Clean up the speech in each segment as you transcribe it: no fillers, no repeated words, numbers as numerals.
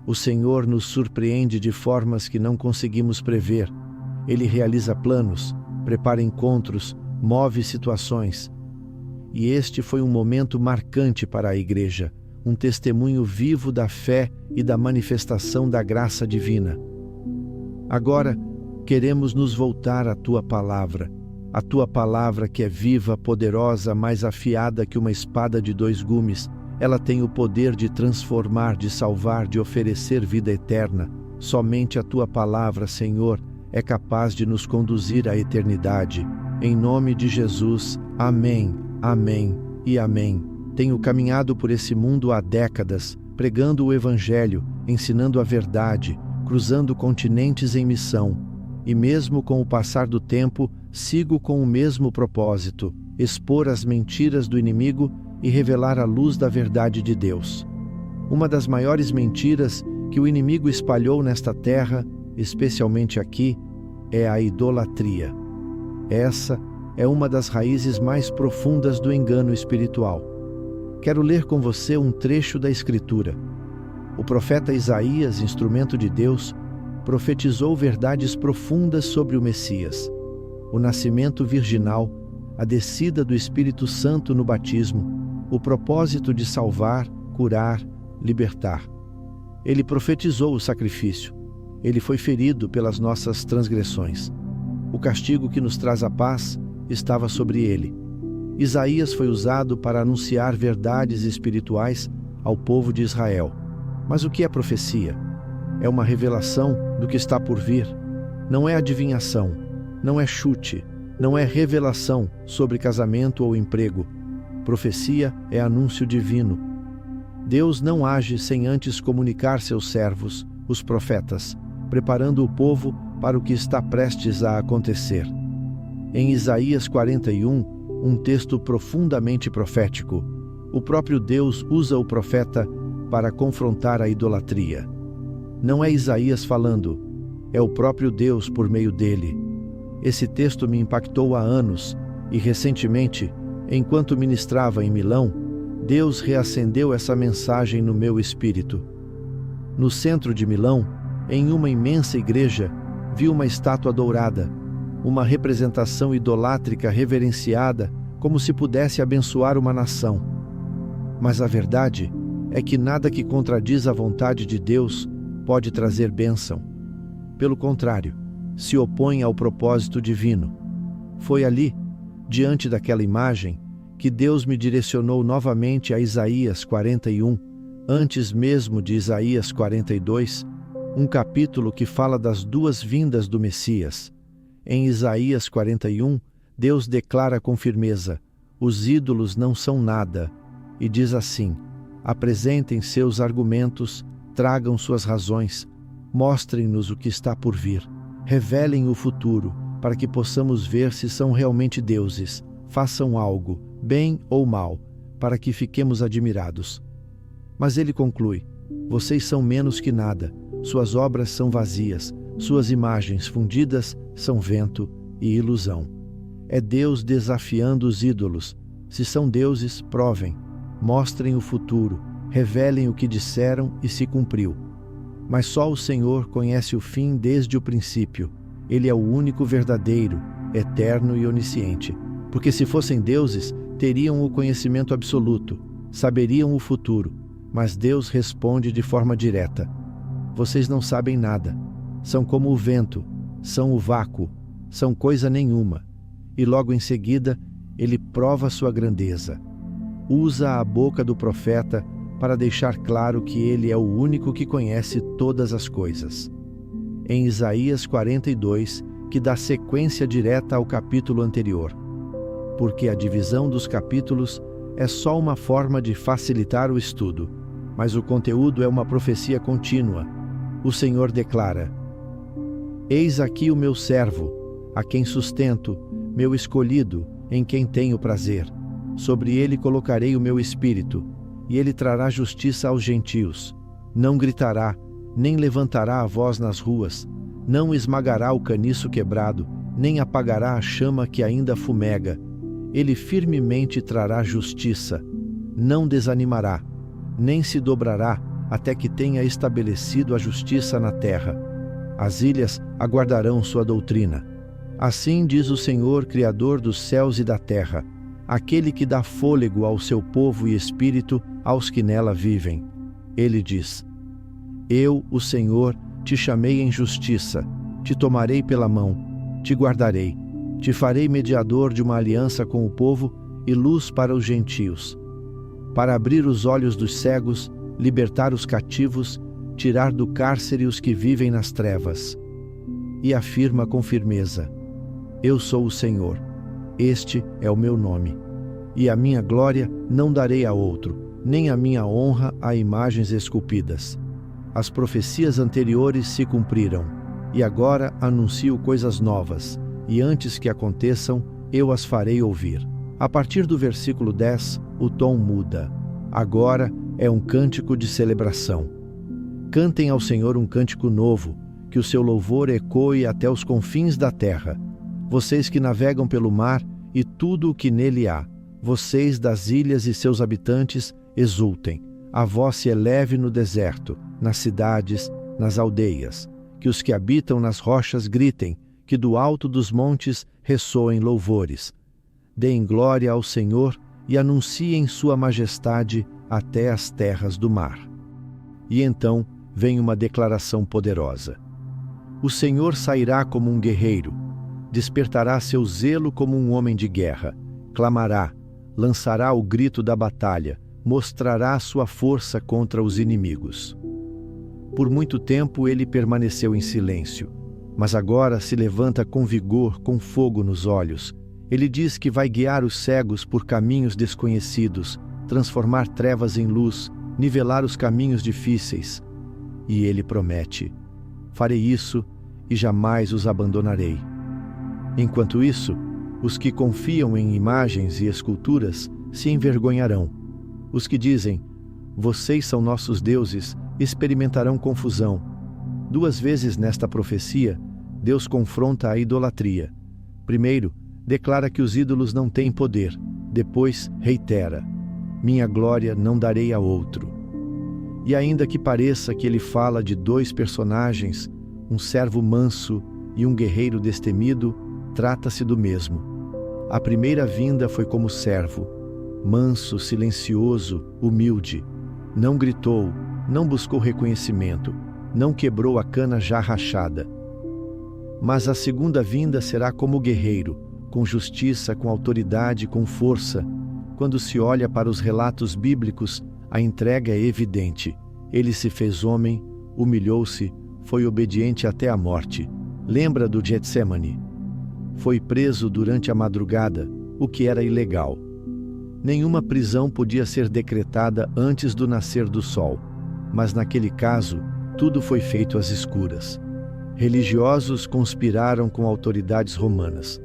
O Senhor nos surpreende de formas que não conseguimos prever. Ele realiza planos, prepara encontros, move situações. E este foi um momento marcante para a igreja, um testemunho vivo da fé e da manifestação da graça divina. Agora, queremos nos voltar à Tua palavra, a Tua palavra que é viva, poderosa, mais afiada que uma espada de 2 gumes. Ela tem o poder de transformar, de salvar, de oferecer vida eterna. Somente a Tua palavra, Senhor, é capaz de nos conduzir à eternidade. Em nome de Jesus, amém, amém e amém. Tenho caminhado por esse mundo há décadas, pregando o Evangelho, ensinando a verdade, cruzando continentes em missão. E mesmo com o passar do tempo, sigo com o mesmo propósito: expor as mentiras do inimigo e revelar a luz da verdade de Deus. Uma das maiores mentiras que o inimigo espalhou nesta terra, especialmente aqui, é a idolatria. Essa é uma das raízes mais profundas do engano espiritual. Quero ler com você um trecho da Escritura. O profeta Isaías, instrumento de Deus, profetizou verdades profundas sobre o Messias: o nascimento virginal, a descida do Espírito Santo no batismo, o propósito de salvar, curar, libertar. Ele profetizou o sacrifício. Ele foi ferido pelas nossas transgressões. O castigo que nos traz a paz estava sobre ele. Isaías foi usado para anunciar verdades espirituais ao povo de Israel. Mas o que é profecia? É uma revelação do que está por vir. Não é adivinhação, não é chute, não é revelação sobre casamento ou emprego. Profecia é anúncio divino. Deus não age sem antes comunicar seus servos, os profetas, preparando o povo para o que está prestes a acontecer. Em Isaías 41, um texto profundamente profético, o próprio Deus usa o profeta para confrontar a idolatria. Não é Isaías falando, é o próprio Deus por meio dele. Esse texto me impactou há anos e, recentemente, enquanto ministrava em Milão, Deus reacendeu essa mensagem no meu espírito. No centro de Milão, em uma imensa igreja, vi uma estátua dourada, uma representação idolátrica reverenciada como se pudesse abençoar uma nação. Mas a verdade é que nada que contradiz a vontade de Deus pode trazer bênção. Pelo contrário, se opõe ao propósito divino. Foi ali, diante daquela imagem, que Deus me direcionou novamente a Isaías 41, antes mesmo de Isaías 42, um capítulo que fala das 2 vindas do Messias. Em Isaías 41, Deus declara com firmeza: os ídolos não são nada, e diz assim: apresentem seus argumentos, tragam suas razões, mostrem-nos o que está por vir, revelem o futuro, para que possamos ver se são realmente deuses, façam algo, bem ou mal, para que fiquemos admirados. Mas ele conclui: vocês são menos que nada, suas obras são vazias, suas imagens fundidas são vento e ilusão. É Deus desafiando os ídolos. Se são deuses, provem, mostrem o futuro, revelem o que disseram e se cumpriu. Mas só o Senhor conhece o fim desde o princípio. Ele é o único verdadeiro, eterno e onisciente. Porque se fossem deuses, teriam o conhecimento absoluto, saberiam o futuro. Mas Deus responde de forma direta: vocês não sabem nada. São como o vento, são o vácuo, são coisa nenhuma. E logo em seguida, ele prova sua grandeza. Usa a boca do profeta para deixar claro que ele é o único que conhece todas as coisas. Em Isaías 42, que dá sequência direta ao capítulo anterior. Porque a divisão dos capítulos é só uma forma de facilitar o estudo, mas o conteúdo é uma profecia contínua. O Senhor declara: eis aqui o meu servo, a quem sustento, meu escolhido, em quem tenho prazer. Sobre ele colocarei o meu espírito, e ele trará justiça aos gentios. Não gritará, nem levantará a voz nas ruas, não esmagará o caniço quebrado, nem apagará a chama que ainda fumega. Ele firmemente trará justiça, não desanimará, nem se dobrará até que tenha estabelecido a justiça na terra. As ilhas aguardarão sua doutrina. Assim diz o Senhor, Criador dos céus e da terra, aquele que dá fôlego ao seu povo e espírito aos que nela vivem. Ele diz: Eu, o Senhor, te chamei em justiça, te tomarei pela mão, te guardarei, te farei mediador de uma aliança com o povo e luz para os gentios, para abrir os olhos dos cegos, libertar os cativos, tirar do cárcere os que vivem nas trevas. E afirma com firmeza: Eu sou o Senhor, este é o meu nome, e a minha glória não darei a outro, nem a minha honra a imagens esculpidas. As profecias anteriores se cumpriram, e agora anuncio coisas novas, e antes que aconteçam, eu as farei ouvir. A partir do versículo 10, o tom muda. Agora é um cântico de celebração. Cantem ao Senhor um cântico novo, que o seu louvor ecoe até os confins da terra. Vocês que navegam pelo mar e tudo o que nele há, vocês das ilhas e seus habitantes, exultem. A voz se eleve no deserto, nas cidades, nas aldeias. Que os que habitam nas rochas gritem, que do alto dos montes ressoem louvores. Deem glória ao Senhor e anunciem sua majestade até as terras do mar. E então vem uma declaração poderosa. O Senhor sairá como um guerreiro, despertará seu zelo como um homem de guerra, clamará, lançará o grito da batalha, mostrará sua força contra os inimigos. Por muito tempo ele permaneceu em silêncio, mas agora se levanta com vigor, com fogo nos olhos. Ele diz que vai guiar os cegos por caminhos desconhecidos, transformar trevas em luz, nivelar os caminhos difíceis. E ele promete: farei isso e jamais os abandonarei. Enquanto isso, os que confiam em imagens e esculturas se envergonharão. Os que dizem: vocês são nossos deuses, experimentarão confusão. 2 vezes nesta profecia, Deus confronta a idolatria. Primeiro, declara que os ídolos não têm poder. Depois, reitera: minha glória não darei a outro. E ainda que pareça que ele fala de 2 personagens, um servo manso e um guerreiro destemido, trata-se do mesmo. A primeira vinda foi como servo, manso, silencioso, humilde. Não gritou, não buscou reconhecimento, não quebrou a cana já rachada. Mas a segunda vinda será como guerreiro, com justiça, com autoridade, com força. Quando se olha para os relatos bíblicos, a entrega é evidente. Ele se fez homem, humilhou-se, foi obediente até a morte. Lembra do Getsemane? Foi preso durante a madrugada, o que era ilegal. Nenhuma prisão podia ser decretada antes do nascer do sol, mas naquele caso, tudo foi feito às escuras. Religiosos conspiraram com autoridades romanas.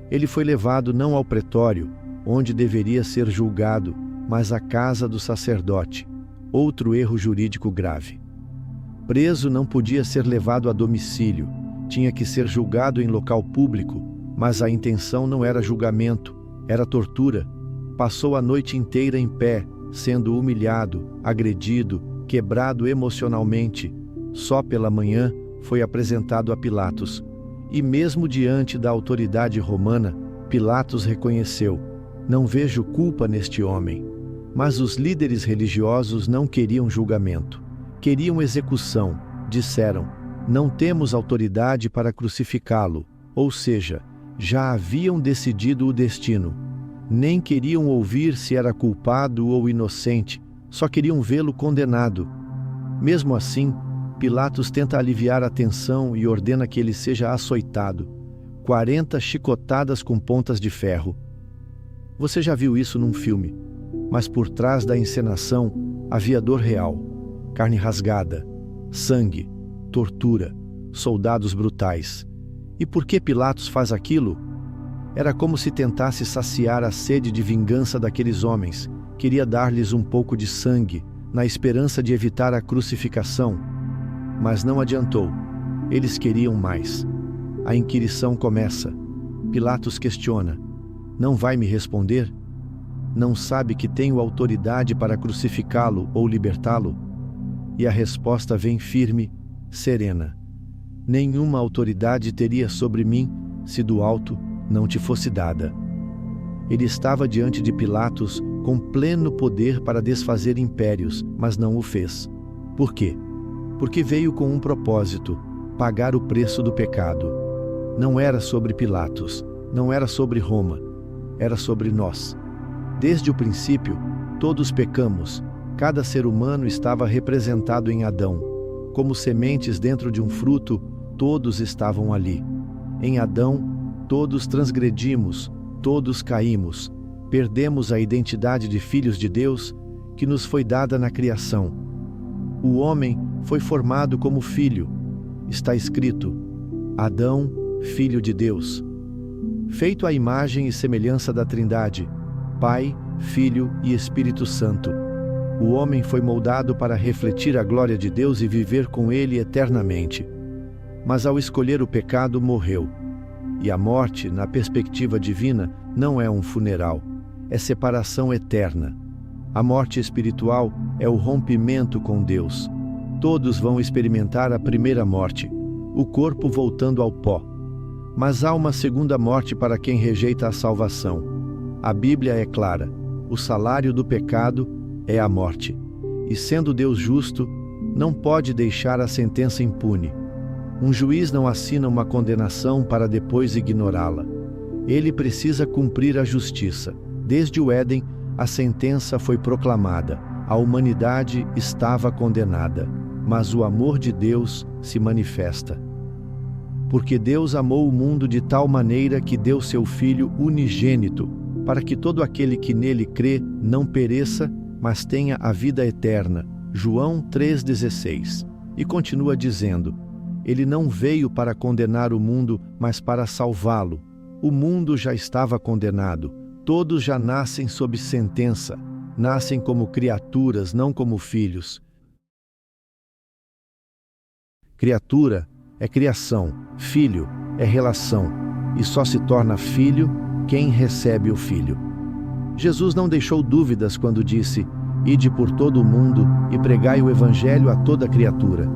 Ele foi levado não ao pretório, onde deveria ser julgado, mas à casa do sacerdote, outro erro jurídico grave. Preso não podia ser levado a domicílio, tinha que ser julgado em local público, mas a intenção não era julgamento, era tortura. Passou a noite inteira em pé, sendo humilhado, agredido, quebrado emocionalmente. Só pela manhã foi apresentado a Pilatos. E mesmo diante da autoridade romana, Pilatos reconheceu: não vejo culpa neste homem. Mas os líderes religiosos não queriam julgamento, queriam execução. Disseram: não temos autoridade para crucificá-lo, ou seja, já haviam decidido o destino. Nem queriam ouvir se era culpado ou inocente, só queriam vê-lo condenado. Mesmo assim, Pilatos tenta aliviar a tensão e ordena que ele seja açoitado. 40 chicotadas com pontas de ferro. Você já viu isso num filme, mas por trás da encenação havia dor real, carne rasgada, sangue, tortura, soldados brutais. E por que Pilatos faz aquilo? Era como se tentasse saciar a sede de vingança daqueles homens. Queria dar-lhes um pouco de sangue, na esperança de evitar a crucificação. Mas não adiantou. Eles queriam mais. A inquirição começa. Pilatos questiona: não vai me responder? Não sabe que tenho autoridade para crucificá-lo ou libertá-lo? E a resposta vem firme, serena: nenhuma autoridade teria sobre mim se do alto não te fosse dada. Ele estava diante de Pilatos com pleno poder para desfazer impérios, mas não o fez. Por quê? Porque veio com um propósito: pagar o preço do pecado. Não era sobre Pilatos, não era sobre Roma, era sobre nós. Desde o princípio, todos pecamos. Cada ser humano estava representado em Adão. Como sementes dentro de um fruto, todos estavam ali. Em Adão, todos transgredimos, todos caímos. Perdemos a identidade de filhos de Deus que nos foi dada na criação. O homem foi formado como filho. Está escrito: Adão, filho de Deus. Feito à imagem e semelhança da Trindade, Pai, Filho e Espírito Santo. O homem foi moldado para refletir a glória de Deus e viver com Ele eternamente. Mas ao escolher o pecado, morreu. E a morte, na perspectiva divina, não é um funeral, é separação eterna. A morte espiritual é o rompimento com Deus. Todos vão experimentar a primeira morte, o corpo voltando ao pó. Mas há uma segunda morte para quem rejeita a salvação. A Bíblia é clara: o salário do pecado é a morte. E sendo Deus justo, não pode deixar a sentença impune. Um juiz não assina uma condenação para depois ignorá-la. Ele precisa cumprir a justiça. Desde o Éden, a sentença foi proclamada. A humanidade estava condenada. Mas o amor de Deus se manifesta. Porque Deus amou o mundo de tal maneira que deu seu Filho unigênito, para que todo aquele que nele crê não pereça, mas tenha a vida eterna. João 3,16. E continua dizendo: Ele não veio para condenar o mundo, mas para salvá-lo. O mundo já estava condenado. Todos já nascem sob sentença. Nascem como criaturas, não como filhos. Criatura é criação, filho é relação, e só se torna filho quem recebe o Filho. Jesus não deixou dúvidas quando disse: Ide por todo o mundo e pregai o Evangelho a toda criatura.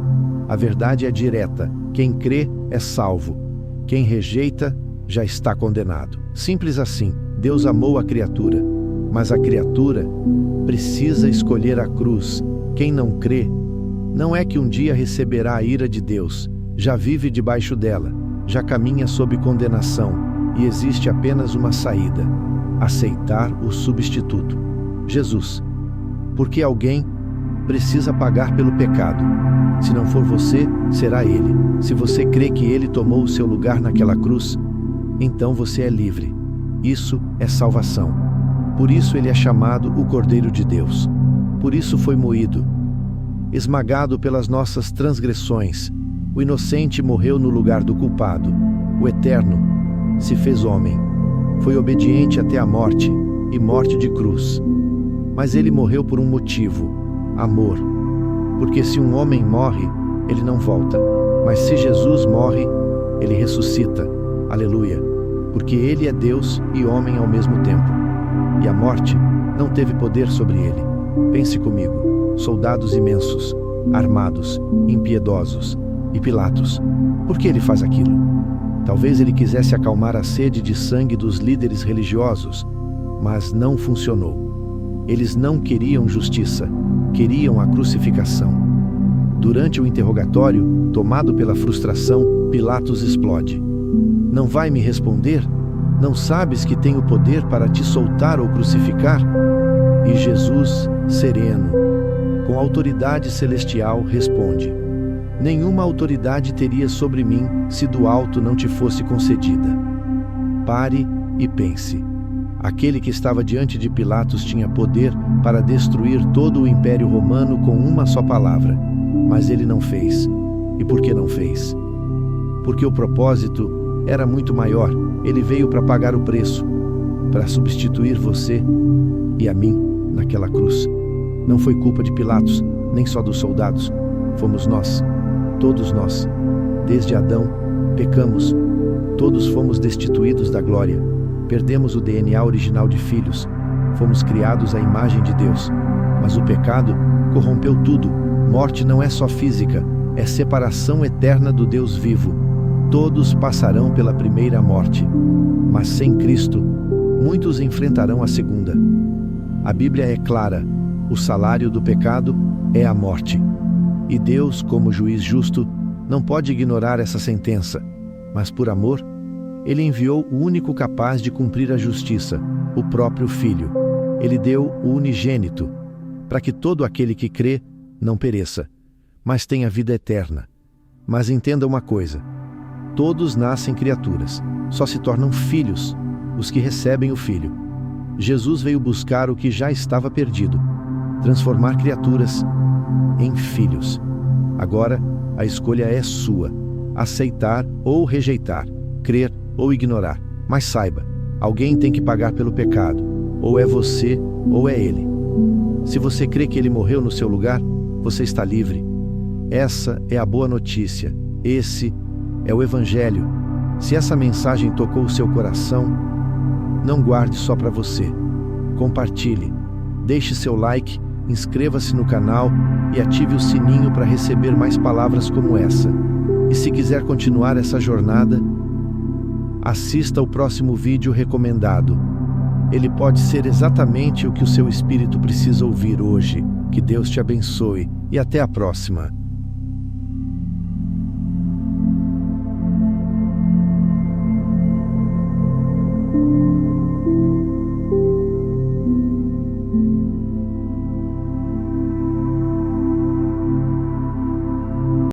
A verdade é direta: quem crê é salvo. Quem rejeita já está condenado. Simples assim. Deus amou a criatura, mas a criatura precisa escolher a cruz. Quem não crê, não é que um dia receberá a ira de Deus, já vive debaixo dela, já caminha sob condenação, e existe apenas uma saída: aceitar o substituto, Jesus. Porque alguém precisa pagar pelo pecado. Se não for você, será Ele. Se você crê que Ele tomou o seu lugar naquela cruz, então você é livre. Isso é salvação. Por isso Ele é chamado o Cordeiro de Deus. Por isso foi moído, esmagado pelas nossas transgressões. O inocente morreu no lugar do culpado. O Eterno se fez homem. Foi obediente até a morte, e morte de cruz. Mas Ele morreu por um motivo: amor. Porque se um homem morre, ele não volta. Mas se Jesus morre, Ele ressuscita. Aleluia. Porque Ele é Deus e homem ao mesmo tempo. E a morte não teve poder sobre Ele. Pense comigo: soldados imensos, armados, impiedosos, e Pilatos. Por que Ele faz aquilo? Talvez Ele quisesse acalmar a sede de sangue dos líderes religiosos, mas não funcionou. Eles não queriam justiça, queriam a crucificação. Durante o interrogatório, tomado pela frustração, Pilatos explode: Não vai me responder? Não sabes que tenho poder para te soltar ou crucificar? E Jesus, sereno, com autoridade celestial, responde: Nenhuma autoridade teria sobre mim se do alto não te fosse concedida. Pare e pense. Aquele que estava diante de Pilatos tinha poder para destruir todo o Império Romano com uma só palavra, mas ele não fez. E por que não fez? Porque o propósito era muito maior. Ele veio para pagar o preço, para substituir você e a mim naquela cruz. Não foi culpa de Pilatos, nem só dos soldados. Fomos nós, todos nós. Desde Adão, pecamos. Todos fomos destituídos da glória. Perdemos o DNA original de filhos. Fomos criados à imagem de Deus. Mas o pecado corrompeu tudo, Morte não é só física, é separação eterna do Deus vivo. Todos passarão pela primeira morte, mas sem Cristo, muitos enfrentarão a segunda. A Bíblia é clara: o salário do pecado é a morte. E Deus, como juiz justo, não pode ignorar essa sentença, mas por amor, Ele enviou o único capaz de cumprir a justiça, o próprio Filho. Ele deu o unigênito, para que todo aquele que crê não pereça, mas tenha vida eterna. Mas entenda uma coisa: todos nascem criaturas, só se tornam filhos os que recebem o Filho. Jesus veio buscar o que já estava perdido, transformar criaturas em filhos. Agora, a escolha é sua: aceitar ou rejeitar, crer ou ignorar. Mas saiba, alguém tem que pagar pelo pecado. Ou é você, ou é Ele. Se você crê que Ele morreu no seu lugar, você está livre. Essa é a boa notícia. Esse é o Evangelho. Se essa mensagem tocou o seu coração, não guarde só para você. Compartilhe, deixe seu like, inscreva-se no canal e ative o sininho para receber mais palavras como essa. E se quiser continuar essa jornada, assista o próximo vídeo recomendado. Ele pode ser exatamente o que o seu espírito precisa ouvir hoje. Que Deus te abençoe e até a próxima.